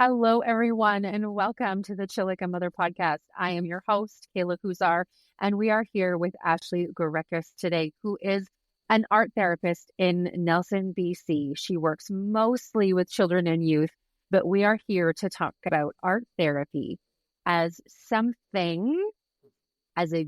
Hello, everyone, and welcome to the Chill Like a Mother podcast. I am your host, Kayla Kuzar, and we are here with Ashleigh Gureckas today, who is an art therapist in Nelson, BC. She works mostly with children and youth, but we are here to talk about art therapy as a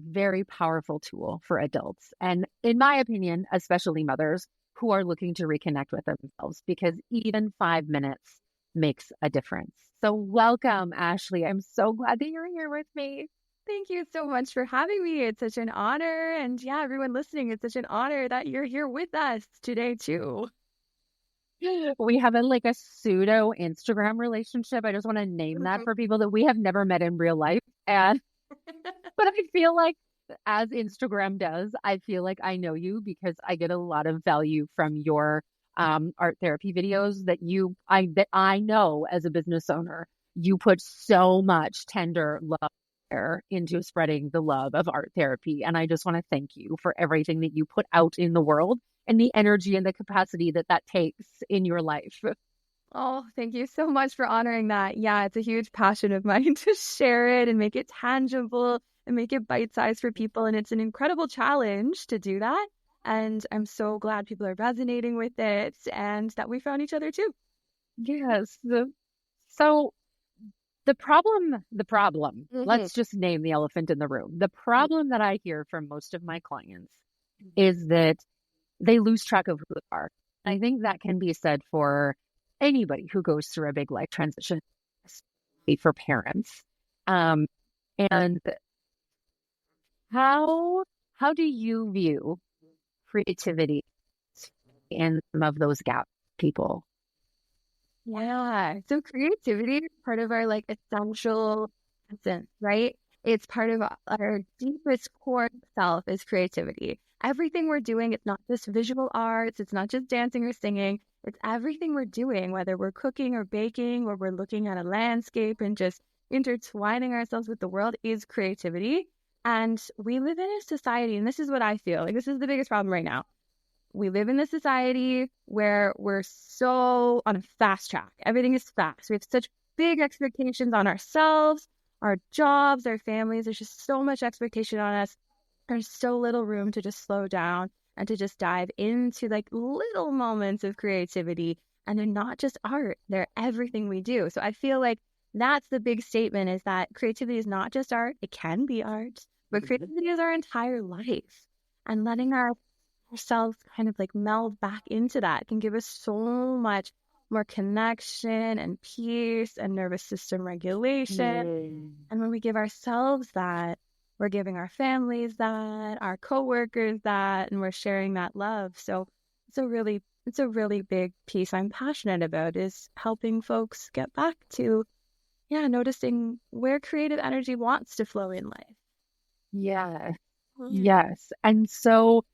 very powerful tool for adults. And in my opinion, especially mothers who are looking to reconnect with themselves, because even 5 minutes makes a difference. So welcome, Ashleigh. I'm so glad that you're here with me. Thank you so much for having me. It's such an honor. And yeah, everyone listening, it's such an honor that you're here with us today too. We have a pseudo Instagram relationship. I just want to name that for people that we have never met in real life. But I feel like, as Instagram does, I feel like I know you because I get a lot of value from your art therapy videos that I know as a business owner, you put so much tender love there into spreading the love of art therapy. And I just want to thank you for everything that you put out in the world and the energy and the capacity that takes in your life. Oh, thank you so much for honoring that. Yeah, it's a huge passion of mine to share it and make it tangible and make it bite-sized for people. And it's an incredible challenge to do that. And I'm so glad people are resonating with it and that we found each other too. Yes. So the problem, let's just name the elephant in the room. The problem that I hear from most of my clients is that they lose track of who they are. I think that can be said for anybody who goes through a big life transition, especially for parents. And how do you view creativity in some of those gap people? Yeah. So creativity is part of our essential essence, right? It's part of our deepest core self is creativity. Everything we're doing, it's not just visual arts, it's not just dancing or singing, it's everything we're doing, whether we're cooking or baking or we're looking at a landscape and just intertwining ourselves with the world is creativity. And we live in a society, and this is what I feel, this is the biggest problem right now. We live in a society where we're so on a fast track. Everything is fast. We have such big expectations on ourselves, our jobs, our families. There's just so much expectation on us. There's so little room to just slow down and to just dive into little moments of creativity. And they're not just art. They're everything we do. So I feel like that's the big statement, is that creativity is not just art. It can be art, but creativity is our entire life. And letting ourselves kind of meld back into that can give us so much more connection and peace and nervous system regulation. And when we give ourselves that, we're giving our families that, our coworkers that, and we're sharing that love. So it's a really big piece I'm passionate about, is helping folks get back to noticing where creative energy wants to flow in life. Yeah. Yes. And so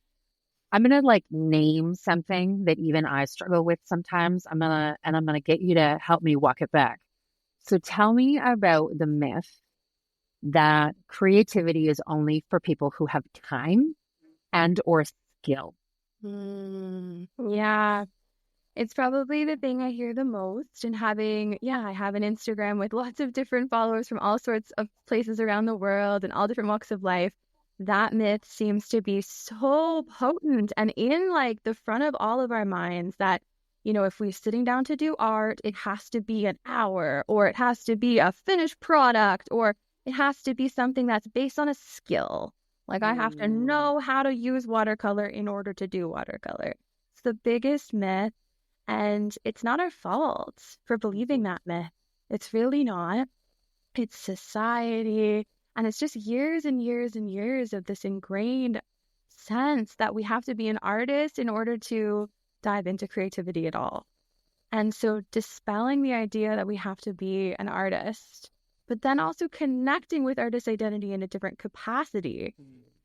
I'm going to name something that even I struggle with sometimes. I'm going to get you to help me walk it back. So tell me about the myth that creativity is only for people who have time and or skill. Yeah. It's probably the thing I hear the most. And I have an Instagram with lots of different followers from all sorts of places around the world and all different walks of life. That myth seems to be so potent and in the front of all of our minds that, if we're sitting down to do art, it has to be an hour, or it has to be a finished product, or it has to be something that's based on a skill. I have to know how to use watercolor in order to do watercolor. It's the biggest myth. And it's not our fault for believing that myth. It's really not. It's society. And it's just years and years and years of this ingrained sense that we have to be an artist in order to dive into creativity at all. And so dispelling the idea that we have to be an artist, but then also connecting with artist identity in a different capacity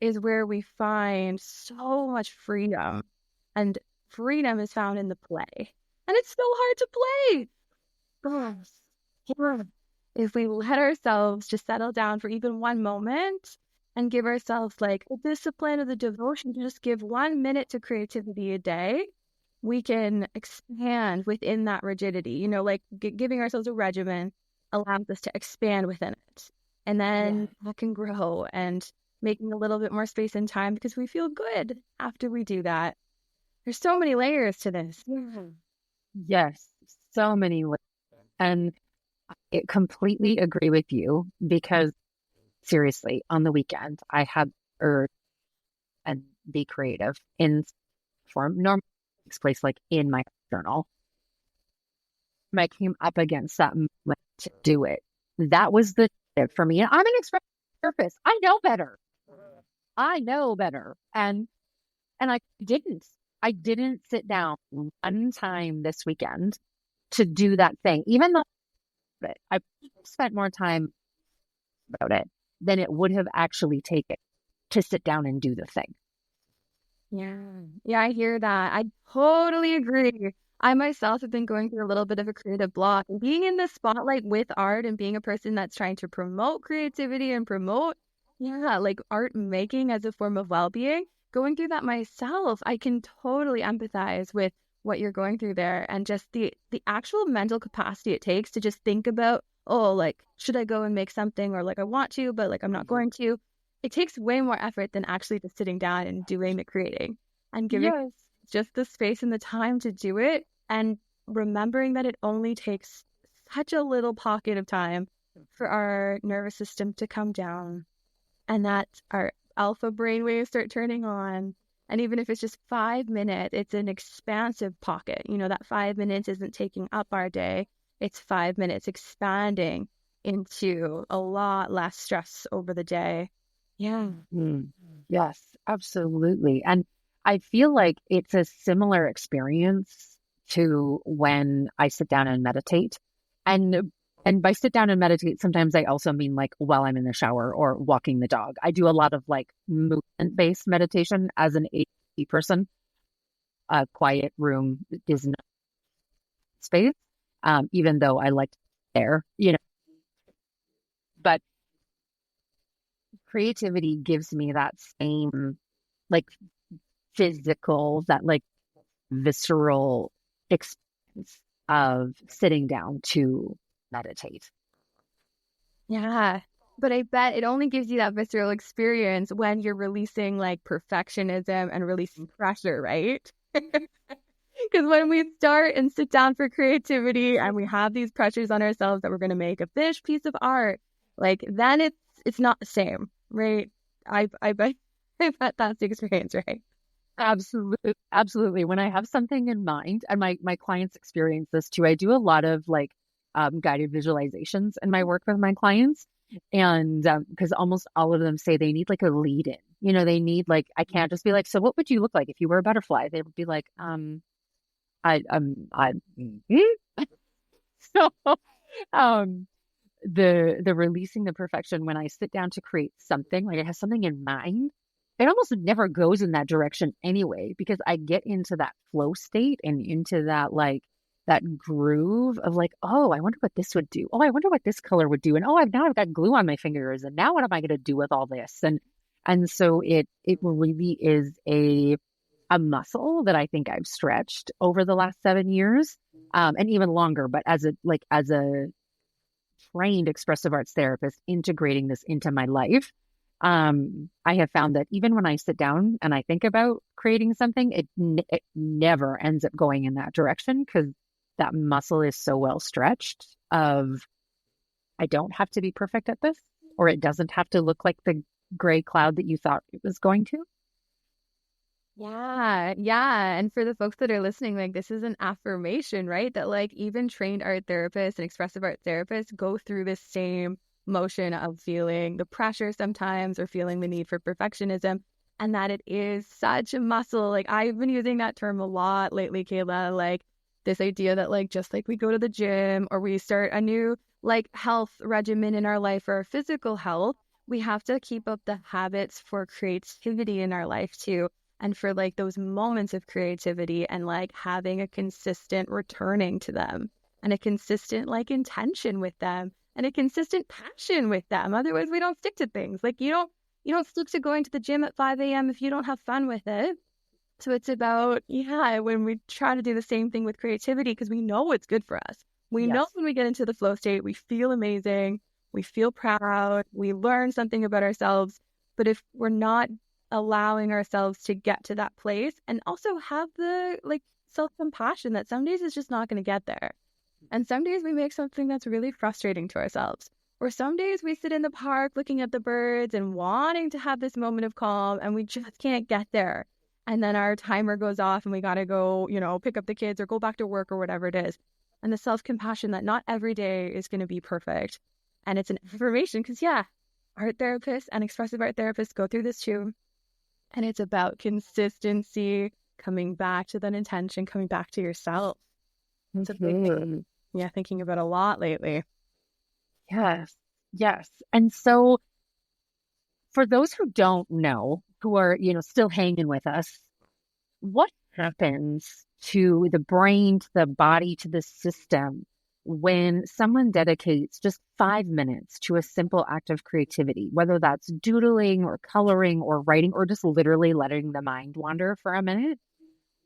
is where we find so much freedom. And freedom is found in the play. And it's so hard to play. If we let ourselves just settle down for even one moment and give ourselves the discipline or the devotion to just give 1 minute to creativity a day, we can expand within that rigidity, you know, like giving ourselves a regimen allows us to expand within it. And then that can grow, and making a little bit more space and time because we feel good after we do that. There's so many layers to this. Yes, so many. And I completely agree with you because seriously, on the weekend, I had urge and be creative in form. Normally takes place like in my journal. I came up against that moment to do it. That was the tip for me. And I'm an expressive therapist. I know better. I know better. And I didn't. I didn't sit down one time this weekend to do that thing, even though I spent more time about it than it would have actually taken to sit down and do the thing. Yeah, I hear that. I totally agree. I myself have been going through a little bit of a creative block, and being in the spotlight with art and being a person that's trying to promote creativity and promote, like art making as a form of well-being, going through that myself, I can totally empathize with what you're going through there, and just the actual mental capacity it takes to just think about, oh, like, should I go and make something, or like I want to, but like I'm not going to. It takes way more effort than actually just sitting down and doing the creating and giving just the space and the time to do it, and remembering that it only takes such a little pocket of time for our nervous system to come down, and that our alpha brainwaves start turning on. And even if it's just 5 minutes, it's an expansive pocket. You know, that 5 minutes isn't taking up our day. It's 5 minutes expanding into a lot less stress over the day. Yeah. Yes, absolutely. And I feel like it's a similar experience to when I sit down and meditate. And by sit down and meditate, sometimes I also mean like while I'm in the shower or walking the dog. I do a lot of like movement-based meditation as an ADHD person. A quiet room is not space, even though I like there, but creativity gives me that same like physical, that like visceral experience of sitting down to meditate. Yeah. But I bet it only gives you that visceral experience when you're releasing like perfectionism and releasing pressure, right? Because when we start and sit down for creativity and we have these pressures on ourselves that we're going to make a finished piece of art, like then it's not the same, right? I bet that's the experience, right? Absolutely. Absolutely. When I have something in mind, and my clients experience this too, I do a lot of like guided visualizations in my work with my clients. And because almost all of them say they need like a lead in, they need like, I can't just be like, so what would you look like if you were a butterfly? They would be like, so, the releasing the perfection, when I sit down to create something, like I have something in mind, it almost never goes in that direction anyway, because I get into that flow state and into that like that groove of like, oh, I wonder what this would do. Oh, I wonder what this color would do. And oh, I've got glue on my fingers. And now what am I going to do with all this? And so it really is a muscle that I think I've stretched over the last 7 years, and even longer. But as a trained expressive arts therapist, integrating this into my life, I have found that even when I sit down and I think about creating something, it never ends up going in that direction, because that muscle is so well stretched of, I don't have to be perfect at this, or it doesn't have to look like the gray cloud that you thought it was going to. Yeah. And for the folks that are listening, like this is an affirmation, right? That like even trained art therapists and expressive art therapists go through this same motion of feeling the pressure sometimes, or feeling the need for perfectionism, and that it is such a muscle. Like I've been using that term a lot lately, Kayla, like this idea that like just like we go to the gym or we start a new like health regimen in our life for our physical health, we have to keep up the habits for creativity in our life too. And for like those moments of creativity, and like having a consistent returning to them, and a consistent like intention with them, and a consistent passion with them. Otherwise we don't stick to things. Like you don't stick to going to the gym at 5 a.m. if you don't have fun with it. So it's about, when we try to do the same thing with creativity, because we know it's good for us. We know Yes. when we get into the flow state, we feel amazing, we feel proud, we learn something about ourselves. But if we're not allowing ourselves to get to that place and also have the self-compassion that some days it's just not going to get there. And some days we make something that's really frustrating to ourselves. Or some days we sit in the park looking at the birds and wanting to have this moment of calm and we just can't get there. And then our timer goes off and we got to go, pick up the kids or go back to work or whatever it is. And the self-compassion that not every day is going to be perfect. And it's an affirmation because, art therapists and expressive art therapists go through this too. And it's about consistency, coming back to that intention, coming back to yourself. It's a big thing. Yeah, thinking about a lot lately. Yes. Yes. And so for those who don't know, who are, still hanging with us, what happens to the brain, to the body, to the system when someone dedicates just 5 minutes to a simple act of creativity, whether that's doodling or coloring or writing or just literally letting the mind wander for a minute?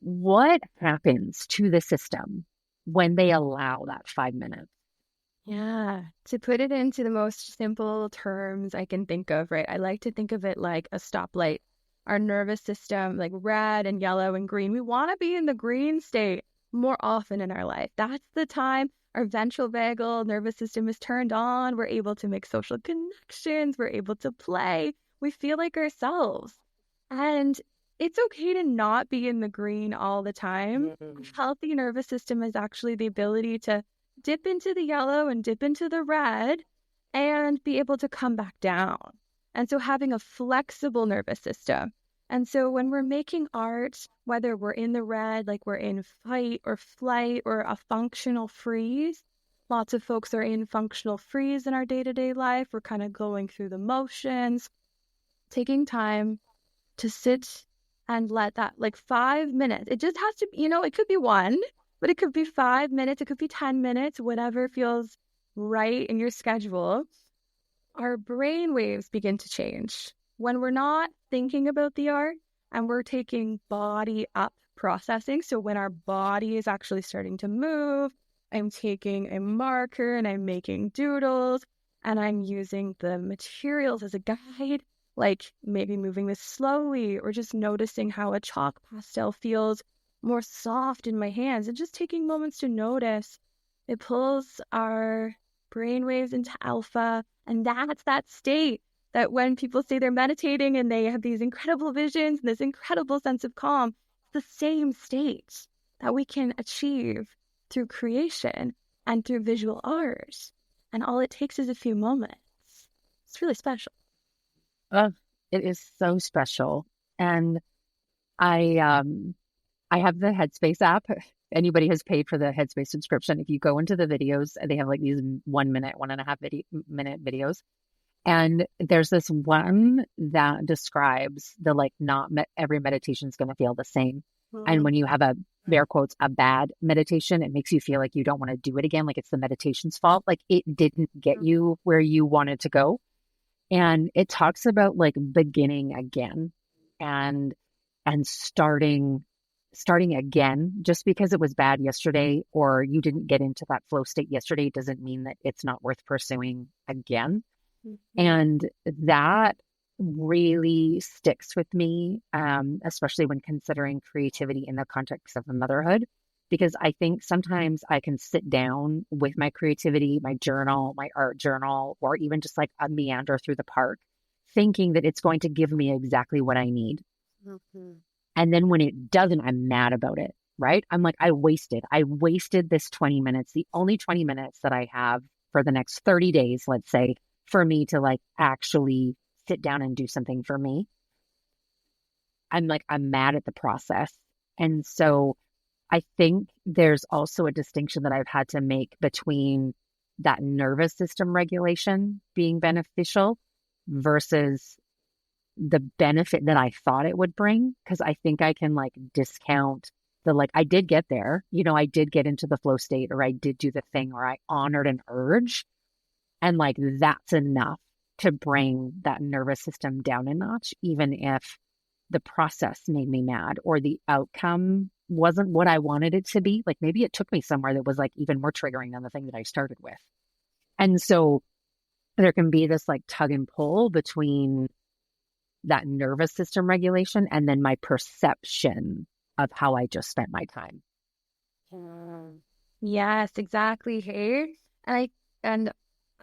What happens to the system when they allow that 5 minutes? Yeah, to put it into the most simple terms I can think of, right? I like to think of it like a stoplight. Our nervous system, like red and yellow and green, we want to be in the green state more often in our life. That's the time our ventral vagal nervous system is turned on. We're able to make social connections. We're able to play. We feel like ourselves. And it's okay to not be in the green all the time. A healthy nervous system is actually the ability to dip into the yellow and dip into the red and be able to come back down. And so having a flexible nervous system. And so when we're making art, whether we're in the red, like we're in fight or flight or a functional freeze, lots of folks are in functional freeze in our day-to-day life. We're kind of going through the motions, taking time to sit and let that 5 minutes. It just has to, it could be one, but it could be 5 minutes. It could be 10 minutes, whatever feels right in your schedule. Our brain waves begin to change when we're not thinking about the art and we're taking body up processing. So when our body is actually starting to move, I'm taking a marker and I'm making doodles and I'm using the materials as a guide, like maybe moving this slowly or just noticing how a chalk pastel feels more soft in my hands and just taking moments to notice. It pulls our brainwaves into alpha, and that's that state that when people say they're meditating and they have these incredible visions and this incredible sense of calm, it's the same state that we can achieve through creation and through visual art. And all it takes is a few moments. It's really special. It is so special. And I have the Headspace app. Anybody has paid for the Headspace subscription. If you go into the videos, they have these 1 minute, 1.5 minute videos. And there's this one that describes the every meditation is going to feel the same. And when you have a, air quotes, a bad meditation, it makes you feel like you don't want to do it again. Like it's the meditation's fault. Like it didn't get you where you wanted to go. And it talks about beginning again and starting again. Just because it was bad yesterday or you didn't get into that flow state yesterday doesn't mean that it's not worth pursuing again. And that really sticks with me, especially when considering creativity in the context of motherhood, because I think sometimes I can sit down with my creativity, my journal, my art journal, or even just a meander through the park, thinking that it's going to give me exactly what I need. And then when it doesn't, I'm mad about it, right? I'm like, I wasted this 20 minutes, the only 20 minutes that I have for the next 30 days, let's say, for me to actually sit down and do something for me. I'm mad at the process. And so I think there's also a distinction that I've had to make between that nervous system regulation being beneficial versus the benefit that I thought it would bring. Because I think I can discount I did get there, I did get into the flow state, or I did do the thing, or I honored an urge. And that's enough to bring that nervous system down a notch, even if the process made me mad, or the outcome wasn't what I wanted it to be. Like maybe it took me somewhere that was like even more triggering than the thing that I started with. And so there can be this like tug and pull between that nervous system regulation and then my perception of how I just spent my time. Yes, exactly. Hey, and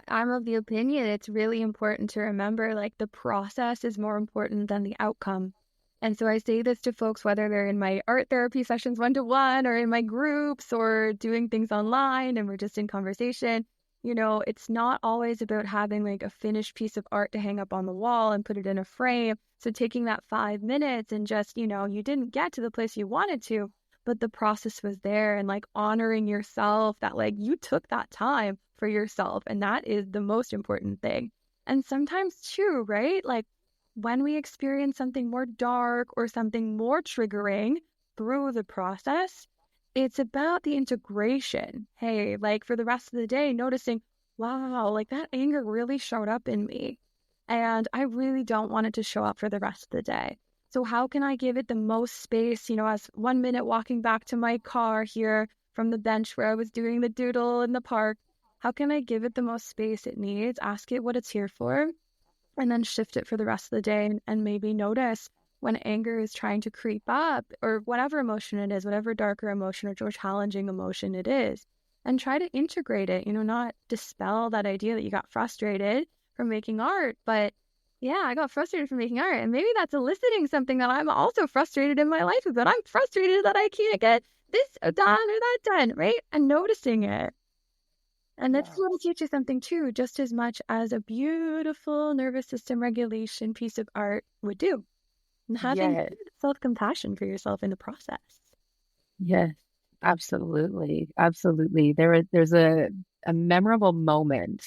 I'm of the opinion it's really important to remember like the process is more important than the outcome. And so I say this to folks, whether they're in my art therapy sessions 1-to-1 or in my groups or doing things online and we're just in conversation. It's not always about having like a finished piece of art to hang up on the wall and put it in a frame. So taking that 5 minutes and just, you didn't get to the place you wanted to, but the process was there, and like honoring yourself that like you took that time for yourself. And that is the most important thing. And sometimes too, right? Like when we experience something more dark or something more triggering through the process, it's about the integration. Hey, like for the rest of the day, noticing, wow, like that anger really showed up in me. And I really don't want it to show up for the rest of the day. So how can I give it the most space, as 1 minute walking back to my car here from the bench where I was doing the doodle in the park, how can I give it the most space it needs, ask it what it's here for, and then shift it for the rest of the day and maybe notice when anger is trying to creep up or whatever emotion it is, whatever darker emotion or challenging emotion it is, and try to integrate it, not dispel that idea that you got frustrated from making art, but yeah, I got frustrated from making art. And maybe that's eliciting something that I'm also frustrated in my life about. I'm frustrated that I can't get this done or that done, right? And noticing it. And that's going to teach you something too, just as much as a beautiful nervous system regulation piece of art would do. And having self-compassion for yourself in the process. Yes, absolutely. Absolutely. There's a memorable moment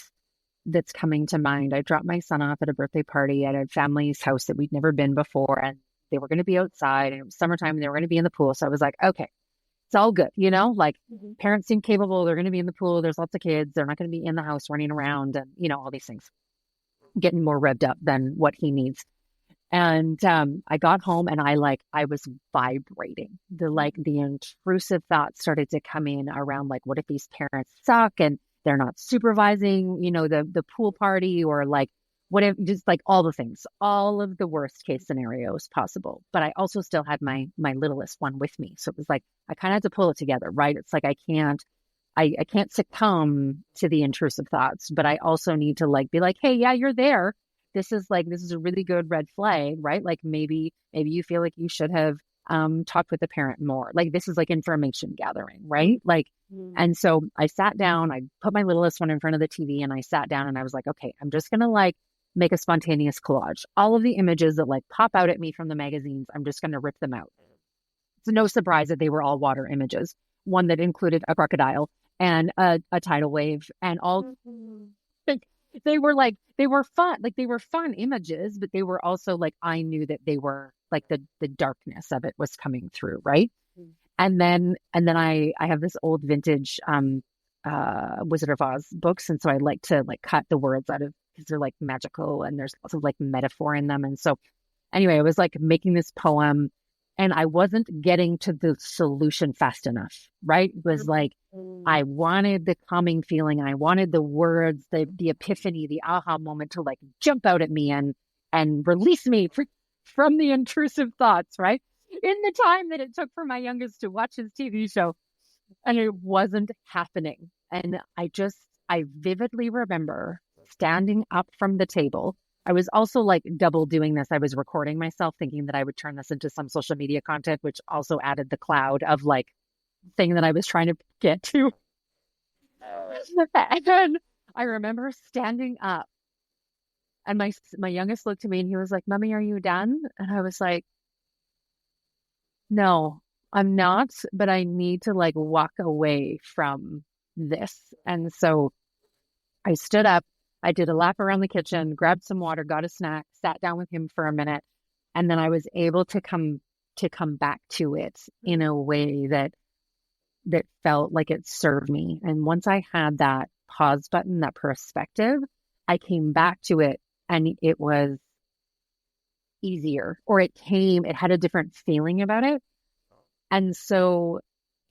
that's coming to mind. I dropped my son off at a birthday party at a family's house that we'd never been before, and they were going to be outside, and it was summertime, and they were going to be in the pool. So I was like, okay, it's all good, like parents seem capable. They're going to be in the pool. There's lots of kids. They're not going to be in the house running around and, all these things, getting more revved up than what he needs. And I got home and I was vibrating. The intrusive thoughts started to come in around like, what if these parents suck and they're not supervising, the pool party, or like, what if, just like all the things, all of the worst case scenarios possible. But I also still had my littlest one with me. So it was like, I kind of had to pull it together, right? It's like, I can't succumb to the intrusive thoughts, but I also need to like, be like, hey, yeah, you're there. This is a really good red flag, right? Like maybe you feel like you should have talked with the parent more. Like this is like information gathering, right? Like, and so I sat down, I put my littlest one in front of the TV and I sat down and I was like, okay, I'm just going to like make a spontaneous collage. All of the images that like pop out at me from the magazines, I'm just going to rip them out. It's no surprise that they were all water images. One that included a crocodile and a tidal wave and all. They were fun. Like they were fun images, but they were also like, I knew that they were like the darkness of it was coming through. Right. And then I have this old vintage, Wizard of Oz books. And so I like to like cut the words out of, because they're like magical and there's lots of like metaphor in them. And so anyway, I was like making this poem and I wasn't getting to the solution fast enough. Right. It was like, I wanted the calming feeling. I wanted the words, the epiphany, the aha moment to like jump out at me and release me from the intrusive thoughts, right? In the time that it took for my youngest to watch his TV show. And it wasn't happening. And I vividly remember standing up from the table. I was also like double doing this. I was recording myself thinking that I would turn this into some social media content, which also added the cloud of like thing that I was trying to get to. And I remember standing up and my youngest looked at me and he was like, Mommy, are you done? And I was like, no, I'm not, but I need to like walk away from this. And so I stood up, I did a lap around the kitchen, grabbed some water, got a snack, sat down with him for a minute. And then I was able to come back to it in a way that felt like it served me. And once I had that pause button, that perspective, I came back to it and it was easier, or it had a different feeling about it. And so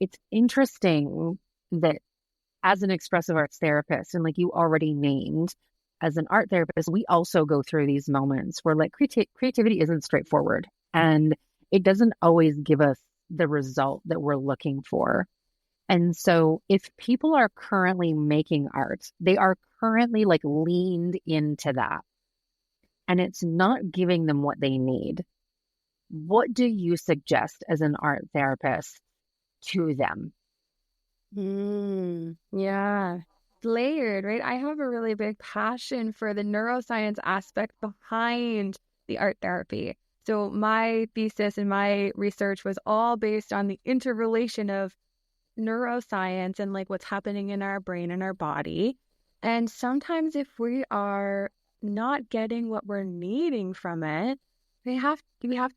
it's interesting that as an expressive arts therapist, and like you already named, as an art therapist, we also go through these moments where like creativity isn't straightforward and it doesn't always give us the result that we're looking for. And so if people are currently making art, they are currently like leaned into that and it's not giving them what they need. What do you suggest as an art therapist to them? Yeah. It's layered, right? I have a really big passion for the neuroscience aspect behind the art therapy. So my thesis and my research was all based on the interrelation of neuroscience and like what's happening in our brain and our body. And sometimes if we are not getting what we're needing from it, we have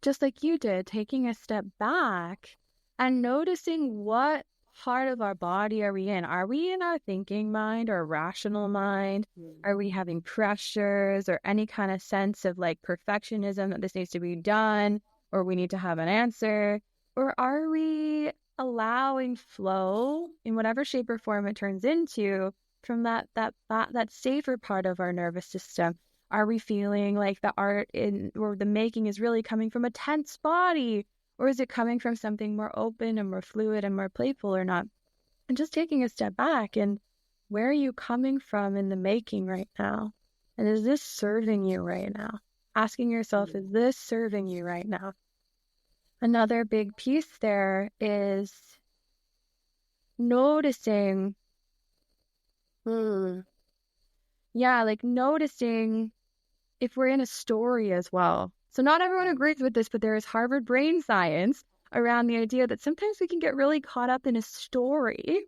just like you did, taking a step back and noticing what part of our body are we in? Are we in our thinking mind or rational mind? Are we having pressures or any kind of sense of like perfectionism that this needs to be done or we need to have an answer? Or are we allowing flow in whatever shape or form it turns into from that safer part of our nervous system? Are we feeling like the art in or the making is really coming from a tense body? Or is it coming from something more open and more fluid and more playful or not? And just taking a step back and where are you coming from in the making right now? And is this serving you right now? Asking yourself, is this serving you right now? Another big piece there is noticing, like noticing if we're in a story as well. So not everyone agrees with this, but there is Harvard brain science around the idea that sometimes we can get really caught up in a story.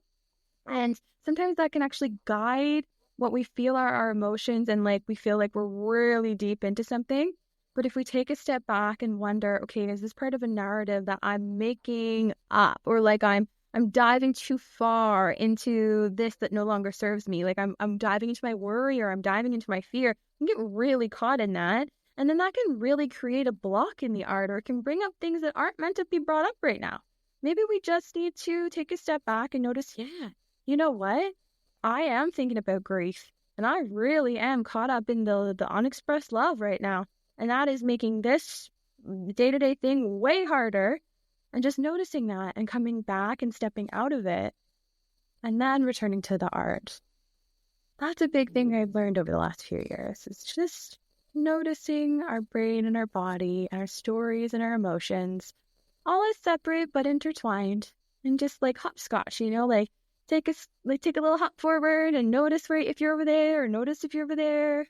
And sometimes that can actually guide what we feel are our emotions and like we feel like we're really deep into something. But if we take a step back and wonder, okay, is this part of a narrative that I'm making up or like I'm diving too far into this that no longer serves me. Like I'm diving into my worry or I'm diving into my fear. I can get really caught in that. And then that can really create a block in the art or it can bring up things that aren't meant to be brought up right now. Maybe we just need to take a step back and notice, yeah, you know what? I am thinking about grief and I really am caught up in the unexpressed love right now. And that is making this day-to-day thing way harder. And just noticing that and coming back and stepping out of it and then returning to the art. That's a big thing I've learned over the last few years. It's just noticing our brain and our body, our stories and our emotions, all as separate but intertwined and just like hopscotch, like take a little hop forward and notice if you're over there or notice if you're over there.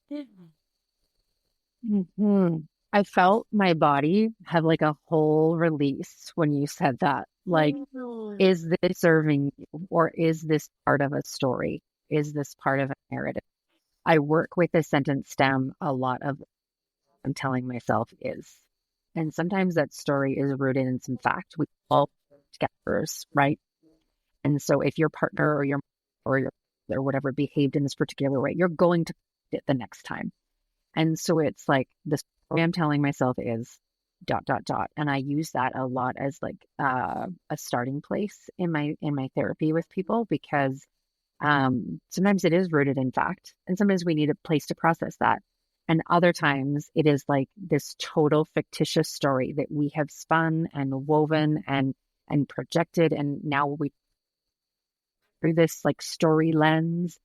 Yeah. Mm-hmm. I felt my body have like a whole release when you said that. Like, is this serving you or is this part of a story? Is this part of a narrative? I work with the sentence stem a lot of I'm telling myself is. And sometimes that story is rooted in some fact. We all together, right? And so if your partner or whatever behaved in this particular way, you're going to it the next time. And so it's like the story I'm telling myself is ... And I use that a lot as like a starting place in my therapy with people because sometimes it is rooted in fact, and sometimes we need a place to process that. And other times it is like this total fictitious story that we have spun and woven and projected, and now we through this like story lens,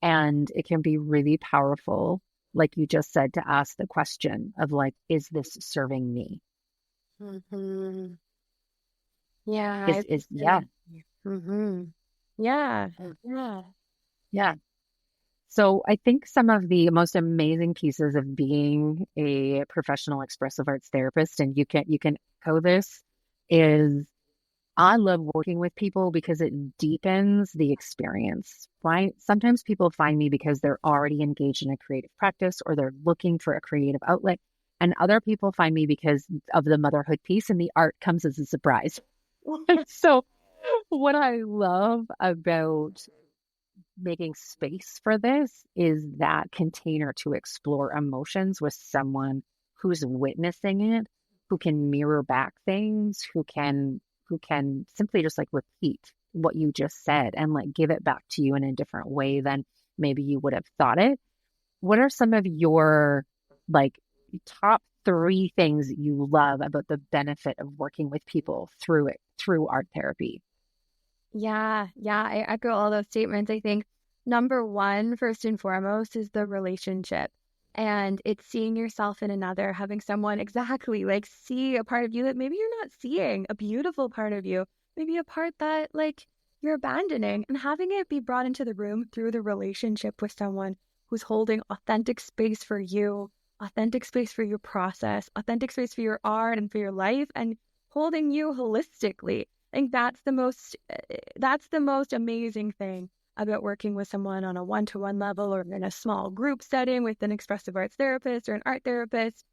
and it can be really powerful, like you just said, to ask the question of like, is this serving me? Mm-hmm. Yeah. Yeah. Mm-hmm. Yeah. Yeah. Yeah. So I think some of the most amazing pieces of being a professional expressive arts therapist, and you can echo this, is I love working with people because it deepens the experience, right? Sometimes people find me because they're already engaged in a creative practice or they're looking for a creative outlet. And other people find me because of the motherhood piece, and the art comes as a surprise. So what I love about making space for this is that container to explore emotions with someone who's witnessing it, who can mirror back things, who can simply just like repeat what you just said and like give it back to you in a different way than maybe you would have thought it. What are some of your like top three things that you love about the benefit of working with people through art therapy? Yeah, I echo all those statements. I think number one, first and foremost, is the relationship. And it's seeing yourself in another, having someone exactly like see a part of you that maybe you're not seeing, a beautiful part of you, maybe a part that like you're abandoning, and having it be brought into the room through the relationship with someone who's holding authentic space for you, authentic space for your process, authentic space for your art and for your life, and holding you holistically. I think that's the most amazing thing about working with someone on a one-to-one level or in a small group setting with an expressive arts therapist or an art therapist.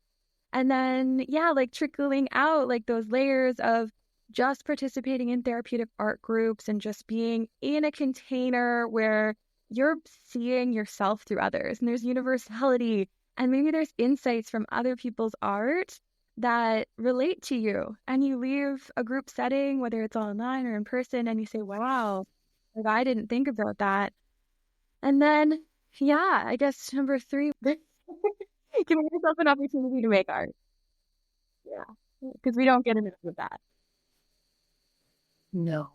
And then, yeah, like trickling out like those layers of just participating in therapeutic art groups and just being in a container where you're seeing yourself through others and there's universality and maybe there's insights from other people's art that relate to you, and you leave a group setting, whether it's online or in person, and you say, wow, like I didn't think about that. And then, yeah, I guess number three, giving yourself an opportunity to make art. Yeah, because we don't get enough of that. No,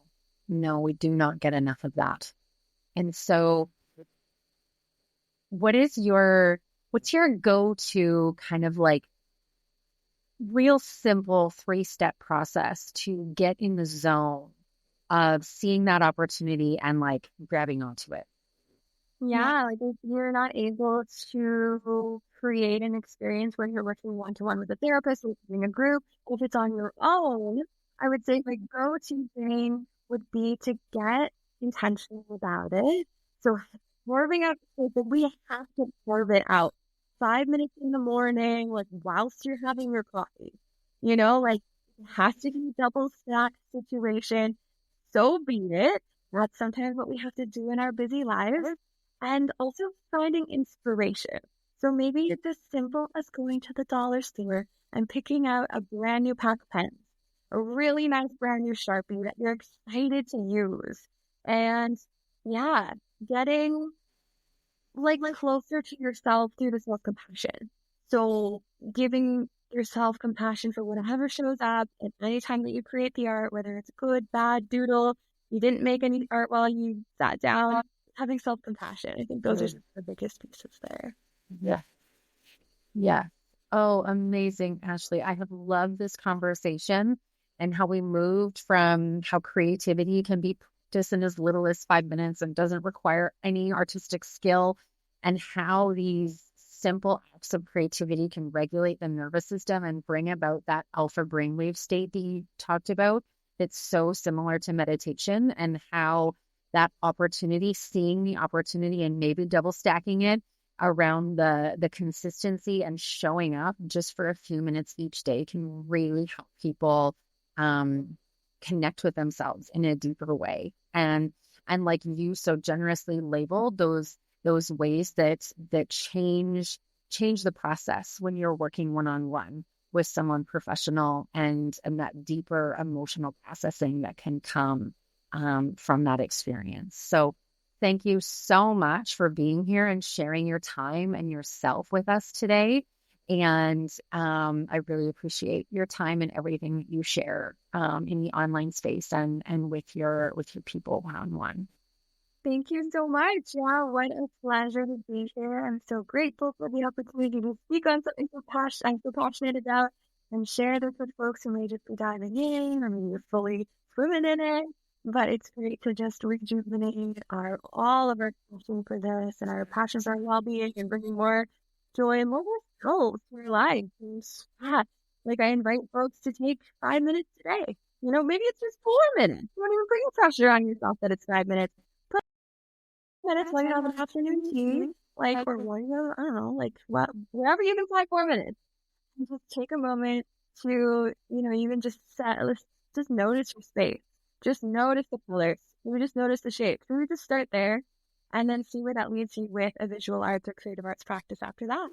no, we do not get enough of that. And so what's your go-to kind of like real simple 3-step process to get in the zone of seeing that opportunity and like grabbing onto it? Yeah, like if you're not able to create an experience where you're working one-to-one with a therapist or in a group, if it's on your own, I would say my go-to thing would be to get intentional about it. So carving out, like we have to carve it out. 5 minutes in the morning, like whilst you're having your coffee, like it has to be a double stack situation. So be it. That's sometimes what we have to do in our busy lives. And also finding inspiration. So maybe it's as simple as going to the dollar store and picking out a brand new pack of pens, a really nice brand new Sharpie that you're excited to use. And yeah, getting like closer to yourself through the self-compassion. So giving yourself compassion for whatever shows up at any time that you create the art, whether it's a good, bad doodle, you didn't make any art while you sat down, having self-compassion. I think those are the biggest pieces there. Yeah. Yeah. Oh, amazing, Ashleigh. I have loved this conversation and how we moved from how creativity can be practiced in as little as 5 minutes and doesn't require any artistic skill, and how these simple acts of creativity can regulate the nervous system and bring about that alpha brainwave state that you talked about. It's so similar to meditation, and how that opportunity, seeing the opportunity and maybe double stacking it around the consistency and showing up just for a few minutes each day can really help people connect with themselves in a deeper way. And like you so generously labeled those ways that change the process when you're working one-on-one with someone professional, and that deeper emotional processing that can come from that experience. So thank you so much for being here and sharing your time and yourself with us today. And I really appreciate your time and everything that you share in the online space and with your people one-on-one. Thank you so much. Yeah, what a pleasure to be here. I'm so grateful for the opportunity to speak on something I'm so passionate about, and share this with folks who may just be diving in or maybe you're fully swimming in it. But it's great to just rejuvenate all of our passion for this and our passion for our well-being and bringing more joy and more goals to our lives. And yeah, like I invite folks to take 5 minutes today. Maybe it's just 4 minutes. Don't even bring pressure on yourself that it's 5 minutes. 5 minutes while you have an afternoon tea, or while you, I don't know, wherever you can find 4 minutes. And just take a moment to, even just just notice your space. Just notice the colors. Maybe just notice the shapes. Maybe just start there and then see where that leads you with a visual arts or creative arts practice after that.